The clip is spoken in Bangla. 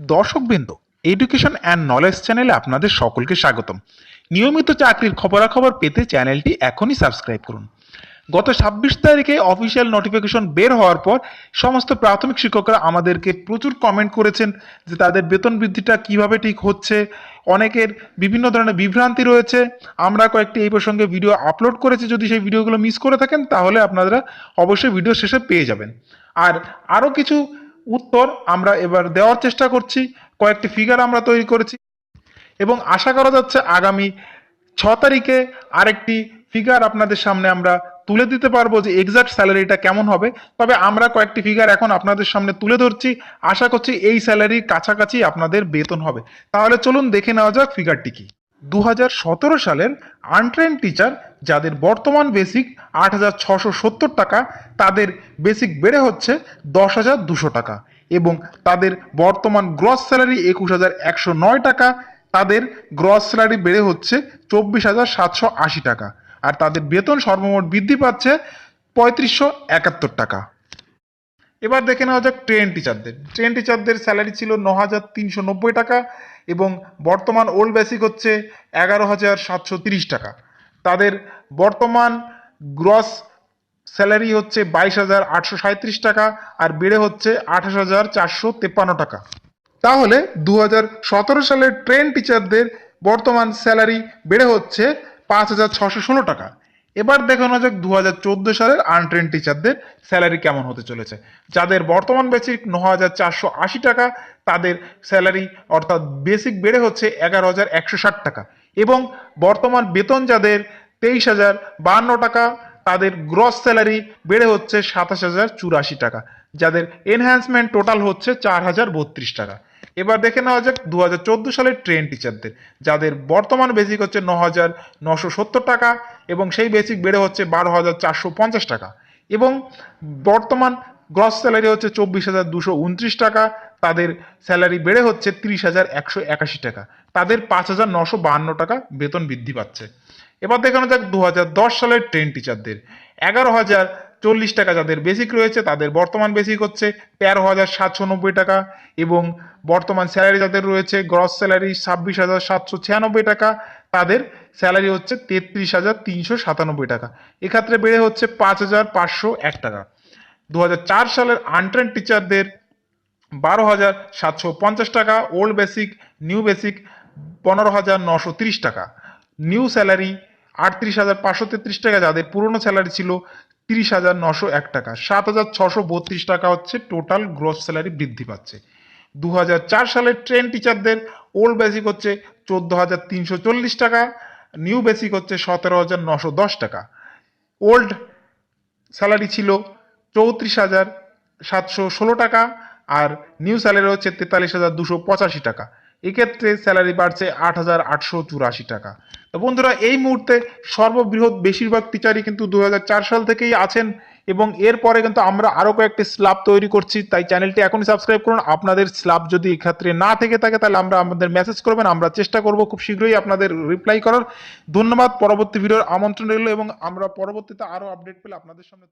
দর্শকবৃন্দ, এডুকেশন অ্যান্ড নলেজ চ্যানেলে আপনাদের সকলকে স্বাগতম। নিয়মিত চাকরির খবরাখবর পেতে চ্যানেলটি এখনই সাবস্ক্রাইব করুন। গত 26 তারিখে অফিসিয়াল নোটিফিকেশন বের হওয়ার পর সমস্ত প্রাথমিক শিক্ষকরা আমাদেরকে প্রচুর কমেন্ট করেছেন যে তাদের বেতন বৃদ্ধিটা কিভাবে ঠিক হচ্ছে। অনেকের বিভিন্ন ধরনের বিভ্রান্তি রয়েছে। আমরা কয়েকটি এই প্রসঙ্গে ভিডিও আপলোড করেছি, যদি সেই ভিডিওগুলো মিস করে থাকেন তাহলে আপনারা অবশ্যই ভিডিও শেষে পেয়ে যাবেন। আর আরও কিছু উত্তর আমরা এবার দেওয়ার চেষ্টা করছি। কয়েকটি ফিগার আমরা তৈরি করেছি এবং আশা করা যাচ্ছে আগামী 6 তারিখে আরেকটি ফিগার আপনাদের সামনে আমরা তুলে দিতে পারবো যে এক্সাক্ট স্যালারিটা কেমন হবে। তবে আমরা কয়েকটি ফিগার এখন আপনাদের সামনে তুলে ধরছি, আশা করছি এই স্যালারির কাছাকাছি আপনাদের বেতন হবে। তাহলে চলুন দেখে নেওয়া যাক ফিগারটি কি। 2017 সালের আনট্রেন্ড টিচার যাদের বর্তমান বেসিক 8,670 টাকা, তাদের বেসিক বেড়ে হচ্ছে 10,200 টাকা এবং তাদের বর্তমান গ্রস স্যালারি 21,109 টাকা। তাদের গ্রস স্যালারি বেড়ে হচ্ছে 24,780 টাকা আর তাদের বেতন সর্বমোট বৃদ্ধি পাচ্ছে 3,571 টাকা। এবার দেখে নেওয়া যাক ট্রেন টিচারদের স্যালারি ছিল 9,390 টাকা এবং বর্তমান ওল্ড বেসিক হচ্ছে 11,730 টাকা। তাদের বর্তমান গ্রস স্যালারি হচ্ছে 22,837 টাকা আর বেড়ে হচ্ছে 28,453 টাকা। তাহলে 2017 সালের ট্রেন টিচারদের বর্তমান স্যালারি বেড়ে হচ্ছে 5,616 টাকা। এবার দেখানো যাক 2014 সালের আনট্রেন্ড টিচারদের স্যালারি কেমন হতে চলেছে। যাদের বর্তমান বেসিক 9,480 টাকা, তাদের স্যালারি অর্থাৎ বেসিক বেড়ে হচ্ছে 11,160 টাকা এবং বর্তমান বেতন যাদের 23,052 টাকা, তাদের গ্রস স্যালারি বেড়ে হচ্ছে 27,084 টাকা। যাদের এনহ্যান্সমেন্ট টোটাল হচ্ছে 4,032 টাকা। এবার দেখে নেওয়া যাক 2014 সালের ট্রেন টিচারদের যাদের বর্তমান বেসিক হচ্ছে 9,970 টাকা এবং সেই বেসিক বেড়ে হচ্ছে 12,450 টাকা এবং বর্তমান গ্রস স্যালারি হচ্ছে 24,229 টাকা। তাদের স্যালারি বেড়ে হচ্ছে 30,181 টাকা। তাদের 5,952 টাকা বেতন বৃদ্ধি পাচ্ছে। এবার দেখানো যাক 2010 সালের ট্রেন টিচারদের 11,040 টাকা যাদের বেসিক রয়েছে, তাদের বর্তমান বেসিক হচ্ছে 13,790 টাকা এবং বর্তমান স্যালারি যাদের রয়েছে গ্রস স্যালারি 26,796 টাকা, তাদের স্যালারি হচ্ছে 33,397 টাকা। এক্ষেত্রে বেড়ে হচ্ছে 5,501 টাকা। 2004 সালের আনট্রেন্ড টিচারদের 12,750 টাকা, ওল্ড বেসিক নিউ বেসিক 15,930 টাকা, নিউ স্যালারি 38,533 টাকা, যাদের পুরনো স্যালারি ছিল 30,901 টাকা, 7,632 টাকা হচ্ছে টোটাল গ্রস স্যালারি বৃদ্ধি পাচ্ছে। 2004 সালের ট্রেন টিচারদের ওল্ড বেসিক হচ্ছে 14,340 টাকা, নিউ বেসিক হচ্ছে 17,910 টাকা, ওল্ড স্যালারি ছিল 34,716 টাকা আর নিউ স্যালারি হচ্ছে 43,285 টাকা। এক্ষেত্রে স্যালারি বাড়ছে 8,884 টাকা। তো বন্ধুরা, এই মুহূর্তে সর্ববৃহৎ বেশিরভাগ টিচারই কিন্তু 2004 সাল থেকেই আছেন এবং এরপরে কিন্তু আমরা আরও কয়েকটি স্ল্যাব তৈরি করছি, তাই চ্যানেলটি এখনই সাবস্ক্রাইব করুন। আপনাদের স্ল্যাব যদি এক্ষেত্রে না থেকে থাকে তাহলে আমাদের মেসেজ করবেন, আমরা চেষ্টা করব খুব শীঘ্রই আপনাদের রিপ্লাই করার। ধন্যবাদ। পরবর্তী ভিডিওর আমন্ত্রণ রইল এবং আমরা পরবর্তীতে আরও আপডেট পেলে আপনাদের সামনে